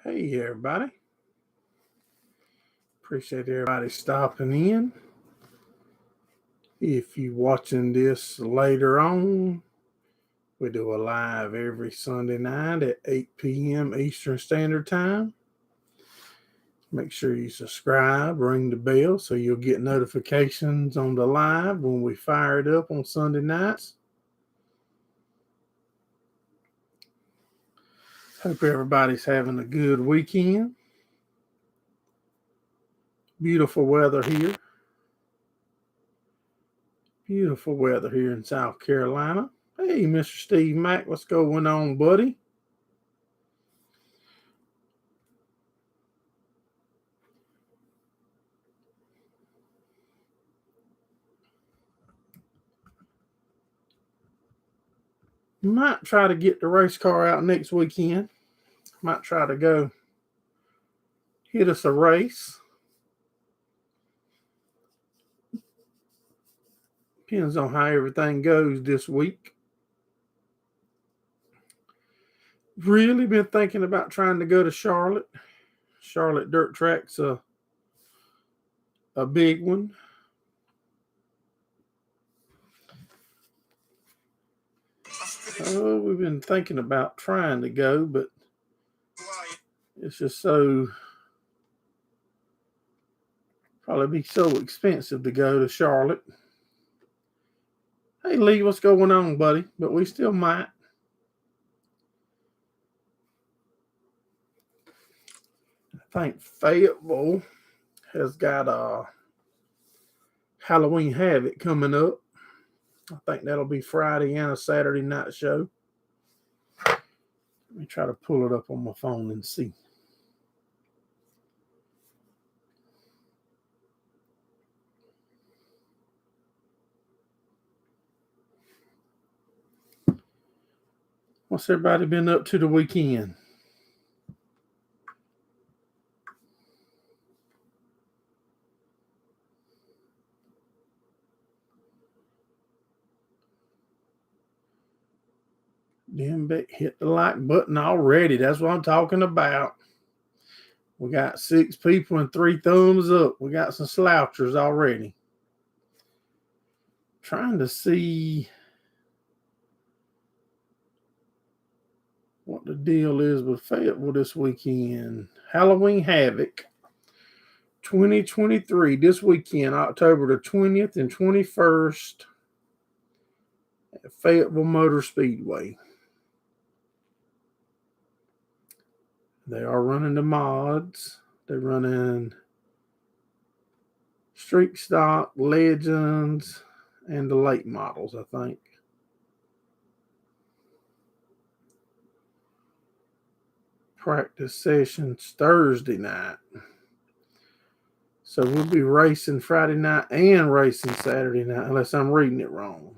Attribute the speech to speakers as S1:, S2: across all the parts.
S1: Hey everybody. Appreciate everybody stopping in. If you're watching this later on, we do a live every Sunday night at 8 p.m. Eastern Standard Time. Make sure you subscribe, ring the bell so you'll get notifications on the live when we fire it up on Sunday nights. Hope everybody's having a good weekend. Beautiful weather here. Beautiful weather here in South Carolina. Hey, Mr. Steve Mack, what's going on, buddy? Might try to get the race car out next weekend. Might try to go hit us a race. Depends on how everything goes this week. Really been thinking about trying to go to Charlotte. Charlotte Dirt Track's a big one. Oh, we've been thinking about trying to go, but it's just probably be so expensive to go to Charlotte. Hey, Lee, what's going on, buddy? But we still might. I think Fayetteville has got a Halloween Havoc coming up. I think that'll be Friday and a Saturday night show. Let me try to pull it up on my phone and see. What's everybody been up to the weekend? Damn, hit the like button already. That's what I'm talking about. We got 6 people and 3 thumbs up. We got some slouchers already. Trying to see what the deal is with Fayetteville this weekend. Halloween Havoc 2023 this weekend, October the 20th and 21st at Fayetteville Motor Speedway. They are running the mods. They're running Street Stock, Legends, and the late models, I think. Practice sessions Thursday night. So we'll be racing Friday night and racing Saturday night, unless I'm reading it wrong.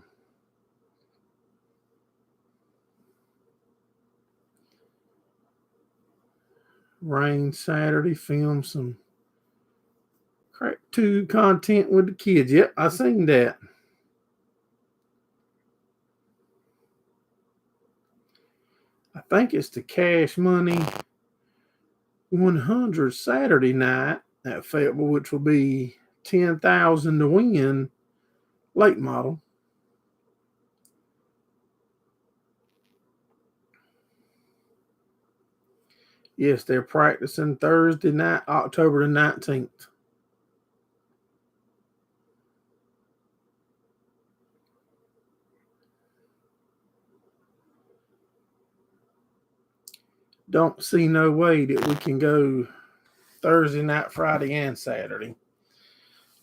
S1: Rain Saturday, film some Crack 2 content with the kids. Yep, I seen that. I think it's the Cash Money 100 Saturday night at Fayetteville, which will be $10,000 to win late model. Yes, they're practicing Thursday night, October the 19th. Don't see no way that we can go Thursday night, Friday, and Saturday.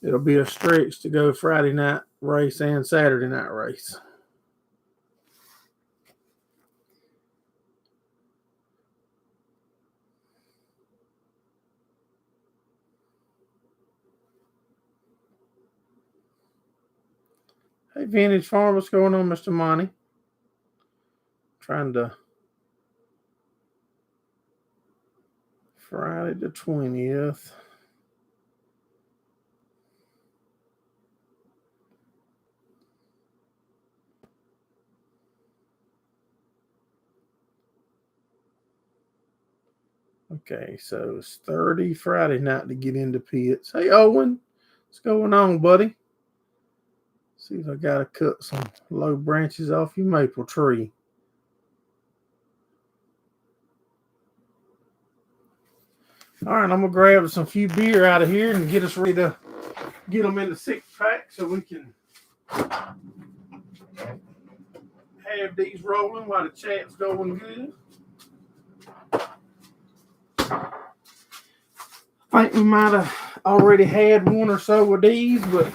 S1: It'll be a stretch to go Friday night race and Saturday night race. Hey, Vintage Farm, what's going on, Mr. Monty? Trying to Friday the 20th. Okay, so it's 30 Friday night to get into pits. Hey, Owen, what's going on, buddy? See if I got to cut some low branches off your maple tree. All right, I'm going to grab some few beer out of here and get us ready to get them in the 6-pack so we can have these rolling while the chat's going good. I think we might have already had one or so of these, but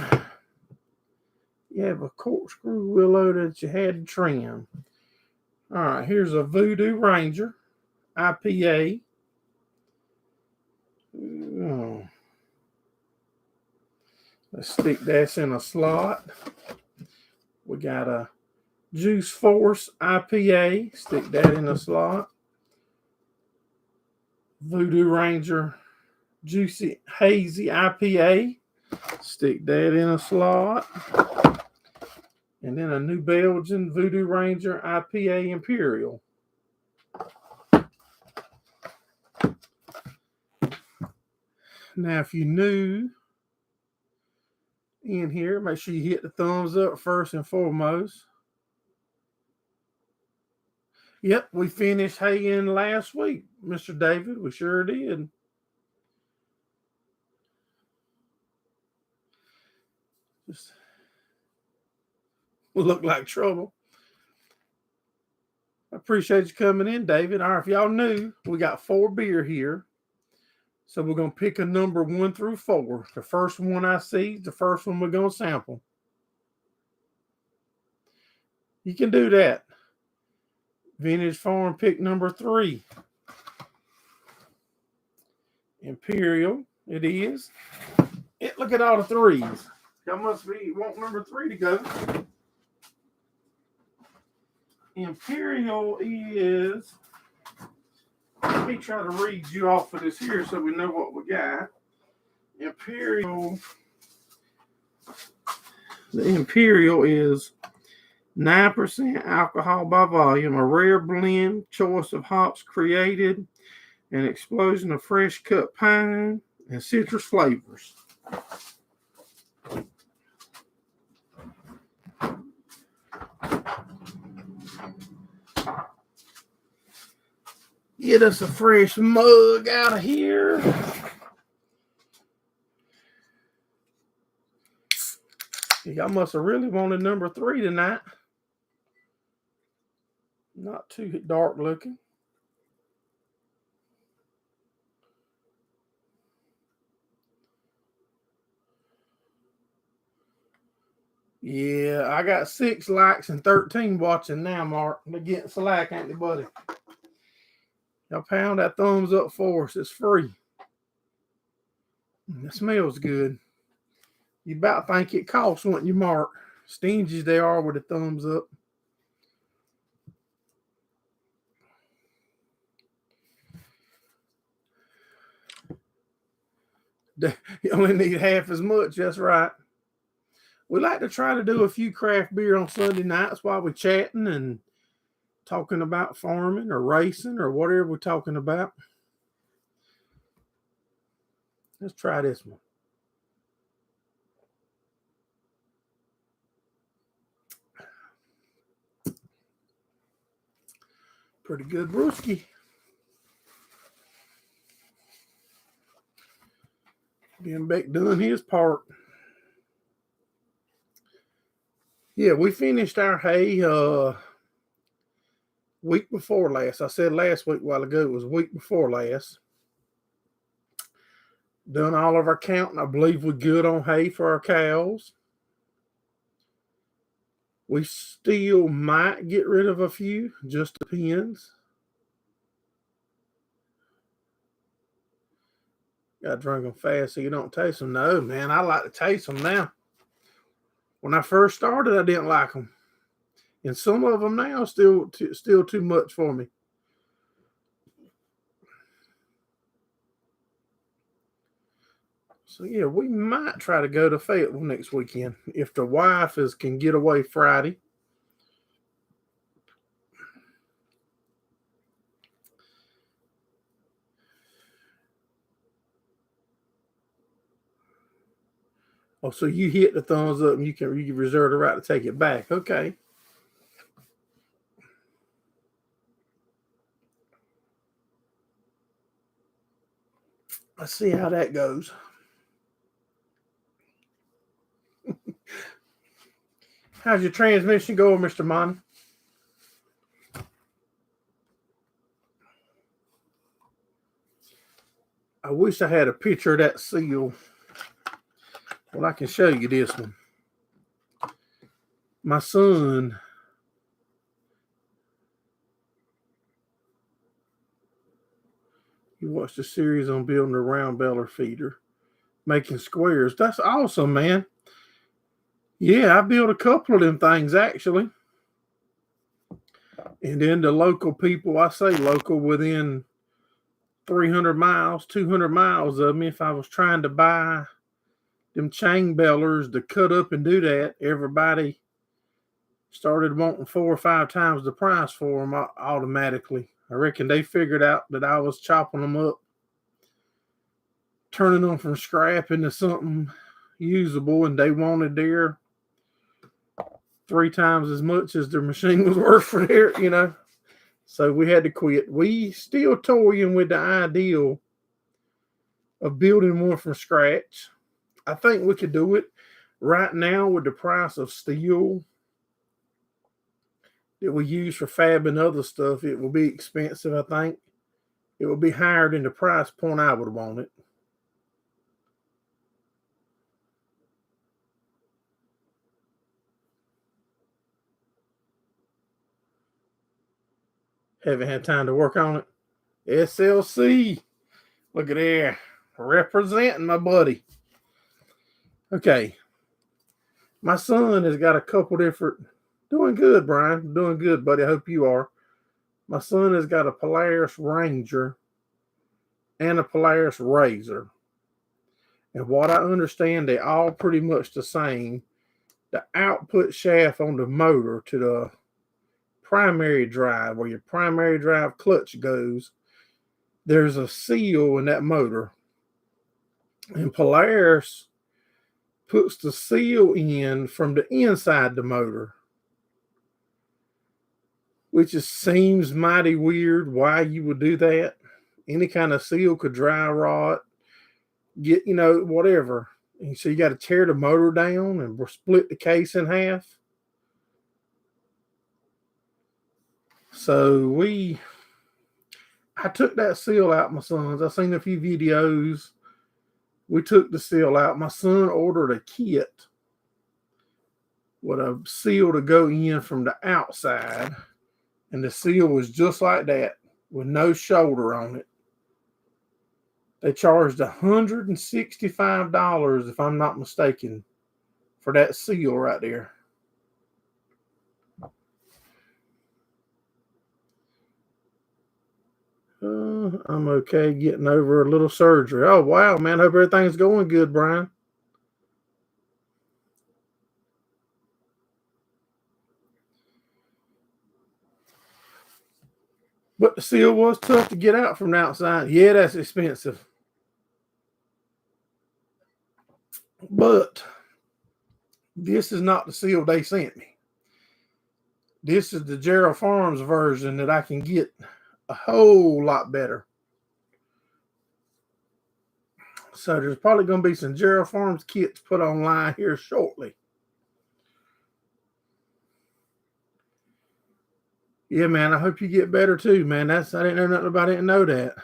S1: you have a corkscrew willow that you had to trim. All right, here's a Voodoo Ranger IPA. Oh. Let's stick this in a slot. We got a Juice Force IPA. Stick that in a slot. Voodoo Ranger Juicy Hazy IPA. Stick that in a slot. And then a New Belgian Voodoo Ranger IPA Imperial. Now, if you're new in here, make sure you hit the thumbs up first and foremost. Yep, we finished haying last week, Mr. David. We sure did. Just look like trouble. I appreciate you coming in, David. All right, if y'all new, we got 4 beer here. So we're going to pick a number 1 through 4. The first one I see is the first one we're going to sample. You can do that. Vintage Farm pick number 3. Imperial, it is. Look at all the 3s. Y'all must be want number 3 to go. Imperial is, let me try to read you off of this here so we know what we got. Imperial, the Imperial is 9% alcohol by volume, a rare blend, choice of hops created, an explosion of fresh cut pine and citrus flavors. Get us a fresh mug out of here. Y'all must have really wanted number 3 tonight. Not too dark looking. Yeah, I got 6 likes and 13 watching now, Mark. They're getting slack, ain't they, buddy? Y'all pound that thumbs up for us. It's free. It smells good. You about think it costs, wouldn't you, Mark? Stingy as they are with the thumbs up. You only need half as much. That's right. We like to try to do a few craft beer on Sunday nights while we're chatting and talking about farming or racing or whatever we're talking about. Let's try this one. Pretty good brewski. Getting back doing his part. Yeah, we finished our hay week before last. I said last week a while ago. It was week before last. Done all of our counting. I believe we're good on hay for our cows. We still might get rid of a few. Just depends. Got to drink them fast so you don't taste them. No, man, I like to taste them now. When I first started, I didn't like them. And some of them now still too much for me. So, yeah, we might try to go to Fayetteville next weekend if the wife can get away Friday. Oh, so you hit the thumbs up and you can reserve the right to take it back. Okay. Let's see how that goes. How's your transmission going, Mr. Mon? I wish I had a picture of that seal. Well, I can show you this one. My son, he watched a series on building a round baler feeder, making squares. That's awesome, man. Yeah, I built a couple of them things, actually. And then the local people, I say local, within 300 miles, 200 miles of me, if I was trying to buy them chain bellers to cut up and do that, everybody started wanting 4 or 5 times the price for them automatically. I reckon they figured out that I was chopping them up, turning them from scrap into something usable, and they wanted their 3 times as much as their machine was worth for their, So we had to quit. We still toying with the ideal of building one from scratch. I think we could do it. Right now, with the price of steel that we use for fab and other stuff, it will be expensive, I think. It will be higher than the price point I would want it. Haven't had time to work on it. SLC. Look at there. Representing my buddy. Okay. My son has got a couple different. Doing good, Brian. Doing good, buddy. I hope you are. My son has got a Polaris Ranger and a Polaris Razor. And what I understand, they're all pretty much the same. The output shaft on the motor to the primary drive, where your primary drive clutch goes, there's a seal in that motor. And Polaris puts the seal in from the inside the motor, which just seems mighty weird why you would do that. Any kind of seal could dry rot, get, whatever. And so you got to tear the motor down and split the case in half. So I took that seal out, my son's. I've seen a few videos. We took the seal out. My son ordered a kit with a seal to go in from the outside. And the seal was just like that with no shoulder on it. They charged $165, if I'm not mistaken, for that seal right there. I'm okay getting over a little surgery. Oh, wow, man. Hope everything's going good, Brian. But the seal was tough to get out from the outside. Yeah, that's expensive. But this is not the seal they sent me. This is the Gerraldfarms version that I can get a whole lot better. So there's probably going to be some Gerraldfarms kits put online here shortly. Yeah, man, I hope you get better too, man. I didn't know nothing about it. I didn't know that.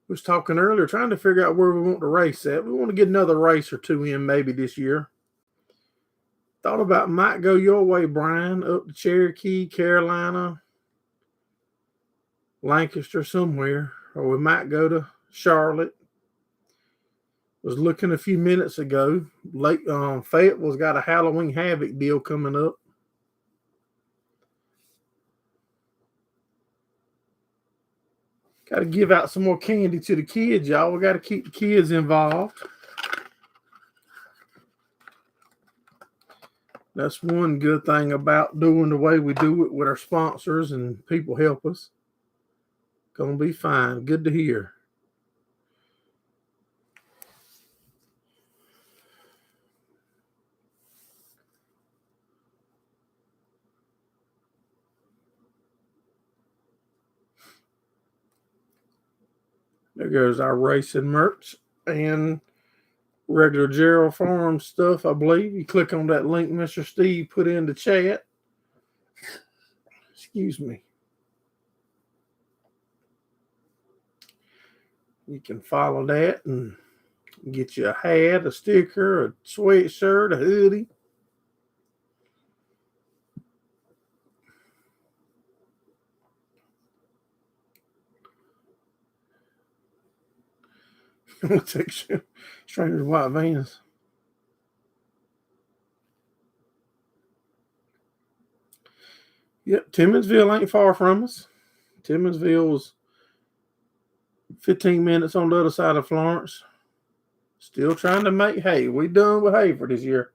S1: We was talking earlier, trying to figure out where we want to race at. We want to get another race or two in maybe this year. Thought about might go your way, Brian, up to Cherokee, Carolina, Lancaster, somewhere. Or we might go to Charlotte. Was looking a few minutes ago. Fayetteville's got a Halloween Havoc deal coming up. Got to give out some more candy to the kids, y'all. We got to keep the kids involved. That's one good thing about doing the way we do it with our sponsors and people help us. Gonna be fine. Good to hear. There goes our racing merch and regular Gerraldfarms stuff, I believe. You click on that link Mr. Steve put in the chat. Excuse me. You can follow that and get you a hat, a sticker, a sweatshirt, a hoodie. Strangers white vans. Yep, Timminsville ain't far from us. Timminsville's 15 minutes on the other side of Florence. Still trying to make hay. We done with hay for this year.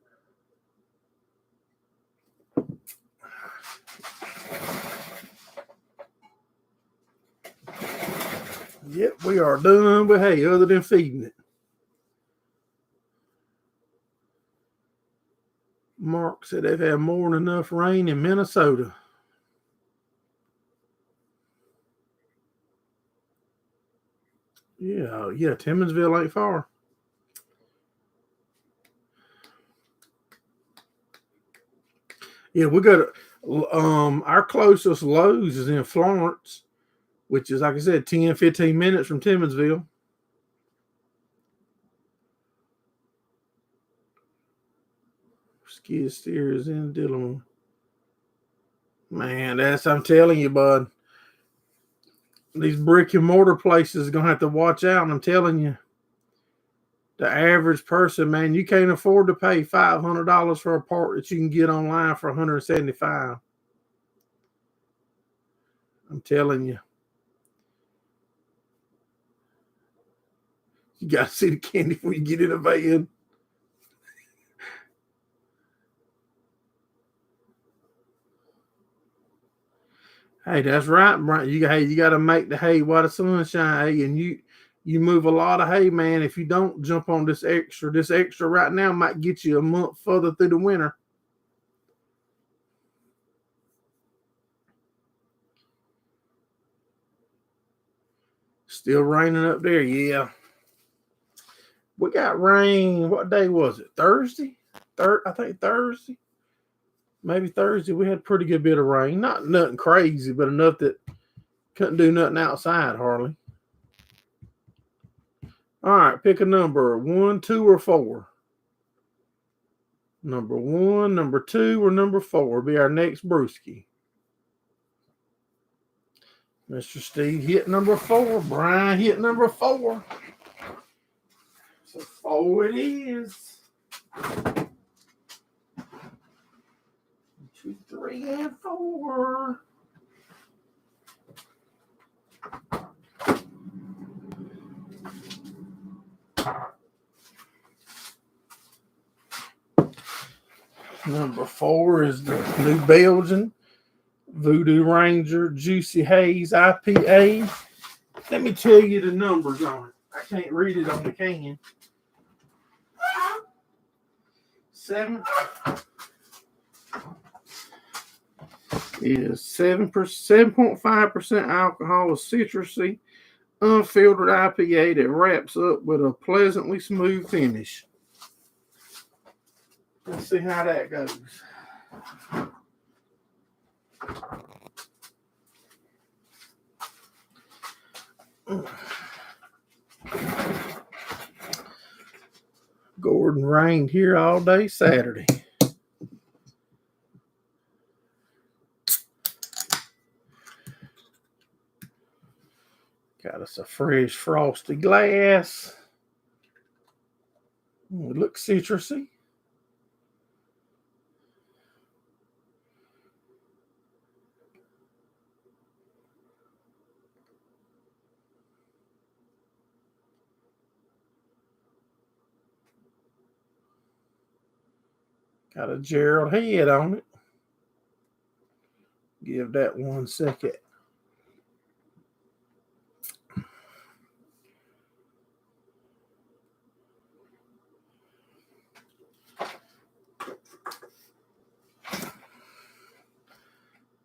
S1: Yep, we are done with hay other than feeding it. Mark said they've had more than enough rain in Minnesota. Yeah, Timminsville ain't far. Yeah, we got our closest Lowe's is in Florence, which is, like I said, 10, 15 minutes from Timminsville. Skid steers in Dillon. Man, I'm telling you, bud. These brick and mortar places are going to have to watch out. I'm telling you. The average person, man, you can't afford to pay $500 for a part that you can get online for $175. I'm telling you. You got to see the candy before you get in a van. Hey, that's right, Brian. You got to make the hay while the sun shines. Hey, and you move a lot of hay, man. If you don't jump on this extra right now might get you a month further through the winter. Still raining up there, yeah. We got rain. What day was it? Thursday? I think Thursday. Maybe Thursday. We had a pretty good bit of rain. Not nothing crazy, but enough that couldn't do nothing outside hardly. All right, pick a number. 1, 2, or 4. Number 1, number 2, or number 4 will be our next brewski. Mr. Steve hit number 4. Brian hit number 4. So 4 it is. 2, 3, and 4. Number 4 is the New Belgian Voodoo Ranger Juicy Haze IPA. Let me tell you the numbers on it. I can't read it on the can. 7.5% alcohol, is citrusy, unfiltered IPA that wraps up with a pleasantly smooth finish. Let's see how that goes. Gordon rained here all day Saturday. Got us a fresh frosty glass. It looks citrusy. Got a Gerald head on it. Give that 1 second.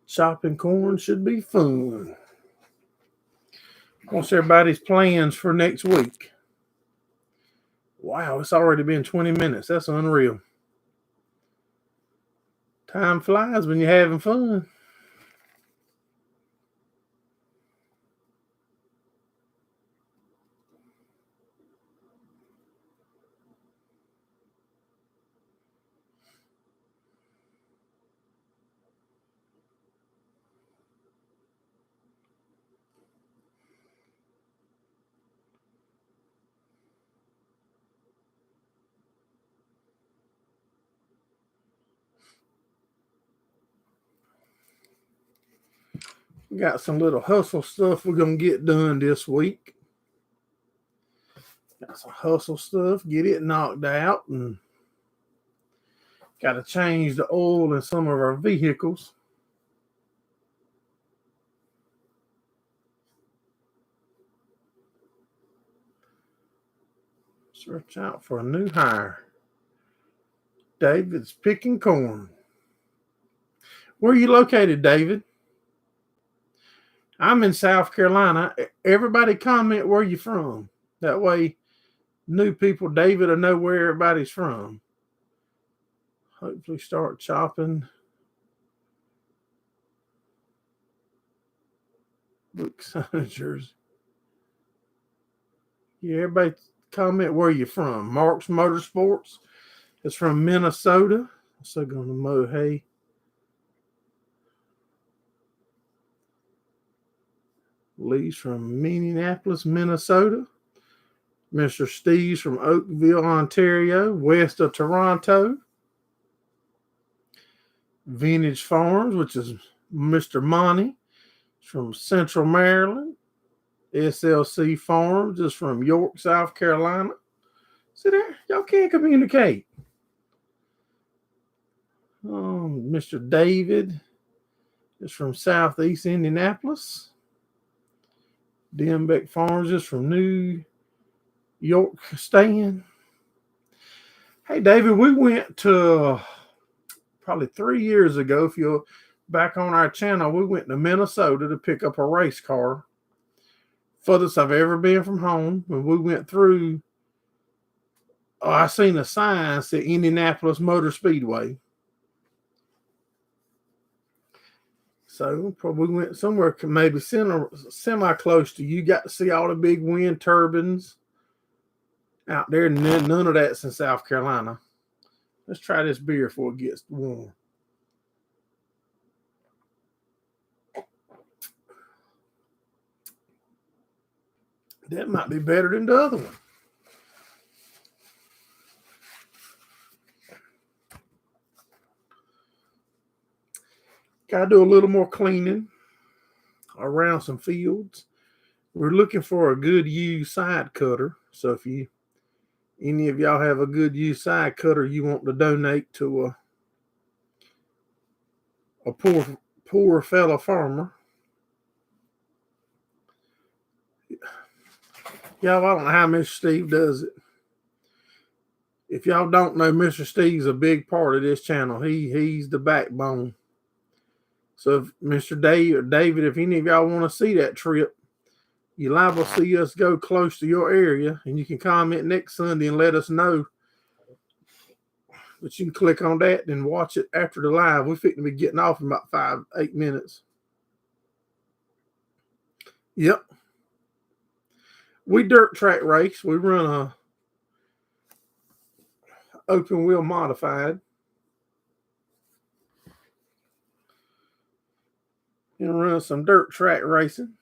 S1: Chopping corn should be fun. What's everybody's plans for next week? Wow, it's already been 20 minutes. That's unreal. Time flies when you're having fun. We got some little hustle stuff we're going to get done this week. Got some hustle stuff, get it knocked out, and got to change the oil in some of our vehicles. Search out for a new hire. David's picking corn. Where are you located, David? I'm in South Carolina. Everybody comment where you're from. That way, new people, David, will know where everybody's from. Hopefully start chopping. Book signatures. Yeah, everybody comment where you're from. Mark's Motorsports is from Minnesota. So going to mow hay. Lee's from Minneapolis, Minnesota. Mr. Steve's from Oakville, Ontario, west of Toronto. Vintage Farms, which is Mr. Monty, from Central Maryland. SLC Farms is from York, South Carolina. See there? Y'all can't communicate. Mr. David is from Southeast Indianapolis. Denbeck Farms is from New York Stan. Hey, David, we went to probably 3 years ago. If you're back on our channel, we went to Minnesota to pick up a race car. Furthest I've ever been from home. When we went through, I seen a sign that said Indianapolis Motor Speedway. So probably went somewhere maybe semi close to you. Got to see all the big wind turbines out there. None of that's in South Carolina. Let's try this beer before it gets warm. That might be better than the other one. Got to do a little more cleaning around some fields. We're looking for a good used side cutter. So if any of y'all have a good used side cutter you want to donate to a poor fellow farmer. Y'all, I don't know how Mr. Steve does it. If y'all don't know, Mr. Steve's a big part of this channel. He's the backbone. So if Mr. David, if any of y'all want to see that trip, you're liable to see us go close to your area, and you can comment next Sunday and let us know. But you can click on that and watch it after the live. We're fixing to be getting off in about 5-8 minutes. Yep. We dirt track race. We run a open wheel modified. And run some dirt track racing.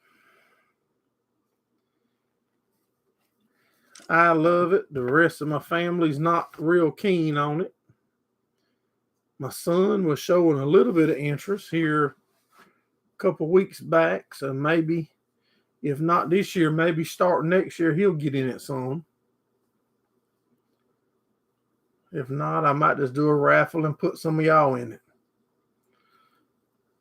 S1: I love it. The rest of my family's not real keen on it. My son was showing a little bit of interest here a couple weeks back. So maybe, if not this year, maybe starting next year, he'll get in it some. If not, I might just do a raffle and put some of y'all in it.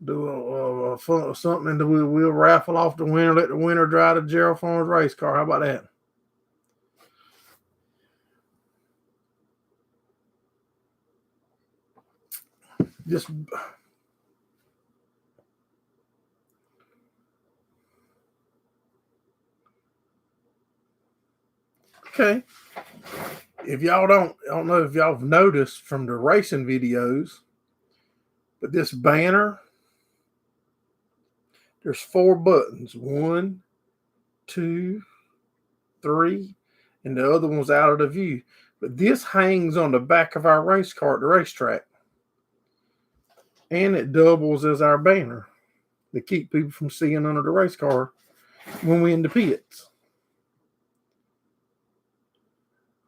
S1: Do something that we'll raffle off the winner. Let the winner drive the Gerraldfarms race car. How about that? Just okay. If y'all I don't know if y'all have noticed from the racing videos, but this banner, there's 4 buttons. 1, 2, 3, and the other one's out of the view. But this hangs on the back of our race car at the racetrack. And it doubles as our banner to keep people from seeing under the race car when we in the pits.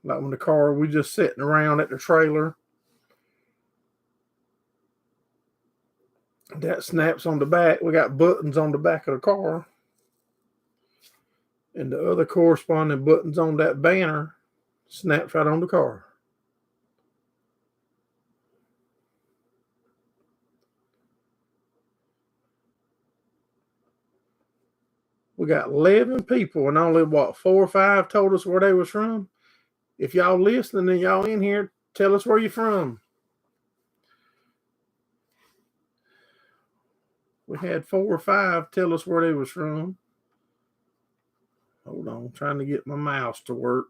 S1: Like when the car, we just sitting around at the trailer. That snaps on the back. We got buttons on the back of the car. And the other corresponding buttons on that banner snaps right on the car. We got 11 people and only, 4 or 5 told us where they was from. If y'all listening and y'all in here, tell us where you're from. We had 4 or 5 tell us where they was from. Hold on, trying to get my mouse to work.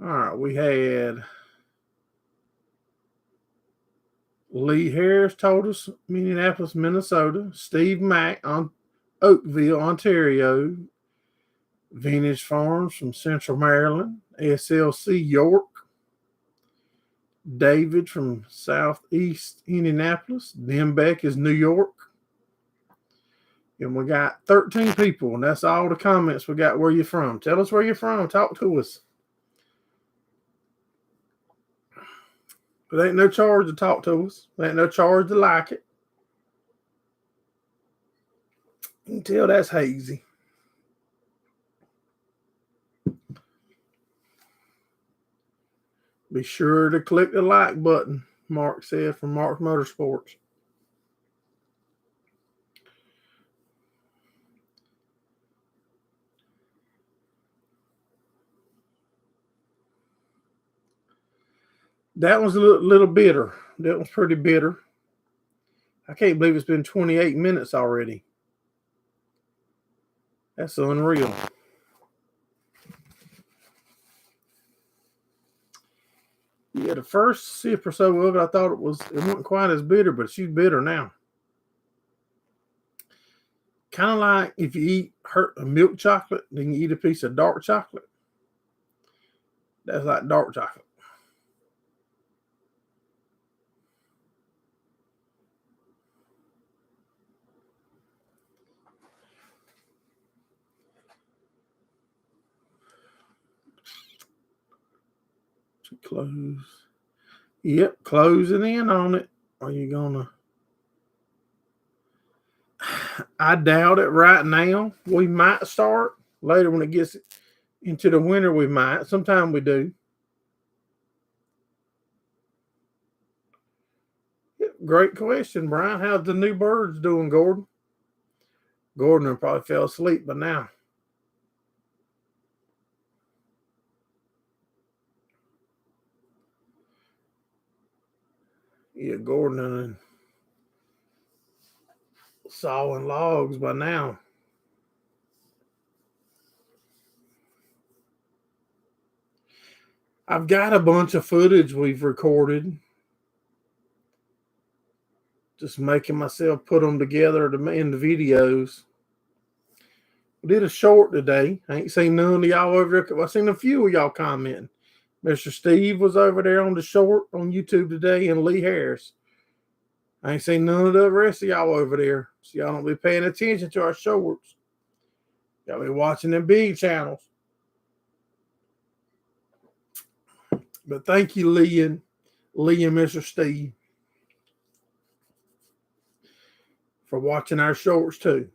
S1: All right, we had Lee Harris told us Minneapolis, Minnesota. Steve Mack on Oakville, Ontario. Vintage Farms from Central Maryland. SLC York. David from Southeast Indianapolis. Dembeck is New York. And we got 13 people, and that's all the comments we got. Where you from? Tell us where you're from. Talk to us. There ain't no charge to talk to us. There ain't no charge to like it. You can tell that's hazy. Be sure to click the like button, Mark said from Mark Motorsports. That was a little bitter. That was pretty bitter. I can't believe it's been 28 minutes already. That's unreal. Yeah, the first sip or so of it, I thought it wasn't quite as bitter, but she's bitter now. Kind of like if you eat a milk chocolate, then you eat a piece of dark chocolate. That's like dark chocolate. To close. Yep, closing in on it. Are you gonna? I doubt it right now. We might start later when it gets into the winter. We might. Sometimes we do. Yep, great question, Brian. How's the new birds doing, Gordon? Gordon probably fell asleep by now. Yeah, Gordon and sawing logs by now. I've got a bunch of footage we've recorded. Just making myself put them together in the videos. We did a short today. I ain't seen none of y'all over there. I seen a few of y'all commenting. Mr. Steve was over there on the short on YouTube today, and Lee Harris. I ain't seen none of the rest of y'all over there. So y'all don't be paying attention to our shorts. Y'all be watching them big channels. But thank you, Lee and Mr. Steve, for watching our shorts too.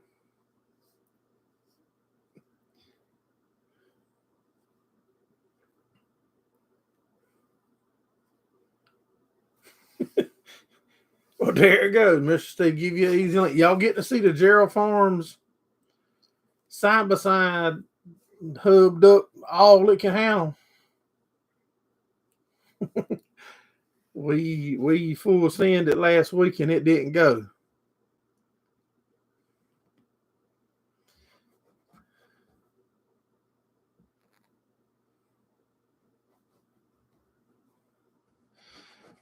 S1: Well, there it goes, Mr. Steve. Give you an easy link. Y'all get to see the Gerraldfarms side by side, hubbed up, all it can handle. we full send it last week and it didn't go.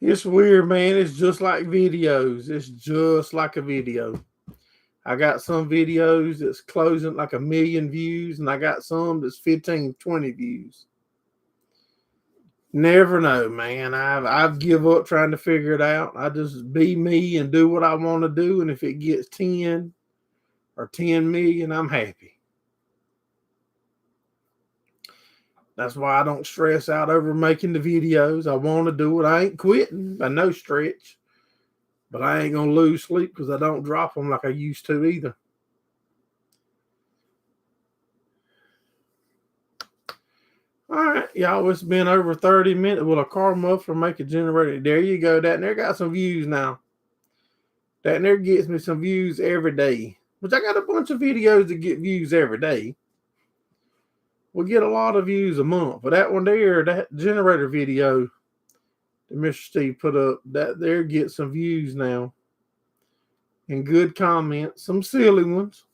S1: It's weird, man. It's just like videos. It's just like a video. I got some videos that's closing like 1 million views, and I got some that's 15, 20 views. Never know, man. I've give up trying to figure it out. I just be me and do what I want to do, and if it gets 10 or 10 million, I'm happy. That's why I don't stress out over making the videos. I want to do it. I ain't quitting by no stretch. But I ain't going to lose sleep because I don't drop them like I used to either. All right, y'all, it's been over 30 minutes. Will a car muffler make a generator? There you go. That there got some views now. That there gets me some views every day. Which I got a bunch of videos that get views every day. We get a lot of views a month. But that one there, that generator video that Mr. Steve put up, that there gets some views now. And good comments, some silly ones.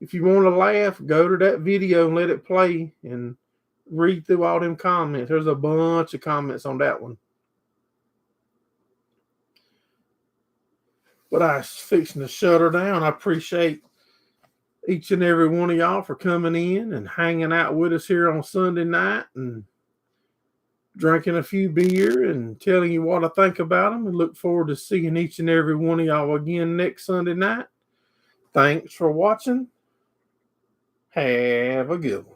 S1: If you want to laugh, go to that video and let it play and read through all them comments. There's a bunch of comments on that one. But I was fixing to shut her down. I appreciate each and every one of y'all for coming in and hanging out with us here on Sunday night and drinking a few beer and telling you what I think about them. And look forward to seeing each and every one of y'all again next Sunday night. Thanks for watching. Have a good one.